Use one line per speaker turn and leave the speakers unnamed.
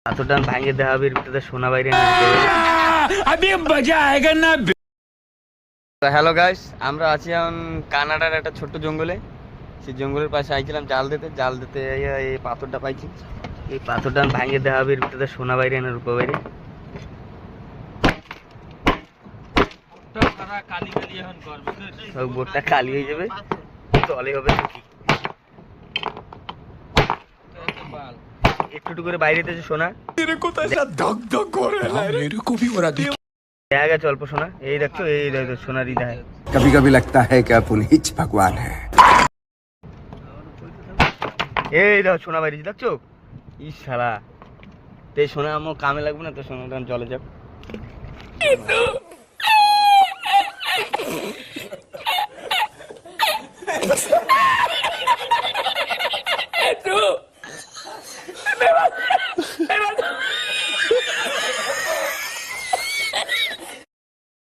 পাথরটা ভাঙে দেওয়া হবে, ভিতরে সোনা বাইরে হ্যালো গাইস, আমরা আছি এখন কানাডার একটা ছোট্ট জঙ্গলে। সেই জঙ্গলের পাশে আইছিলাম জাল দিতে এই পাথরটা পাইছি। এই পাথরটা ভাঙে দেওয়া হবে, ভিতরে সোনা বাইরে না রূপা বাইরে। সব বোটটা কালি হয়ে যাবে, তলে হবে একটু একটু করে বাইরে দিয়েছে সোনা। দেখা গেছে অল্প সোনা, এই দেখছো, এই দেখো সোনারই দেখা।
कभी कभी लगता है कि पुनीत भगवान है।
এই দেখো সোনা বাইরে দেখছো, ইস শালা, তো এই সোনা আমার কামে লাগবে না, তো সোনাটা জলে যাক।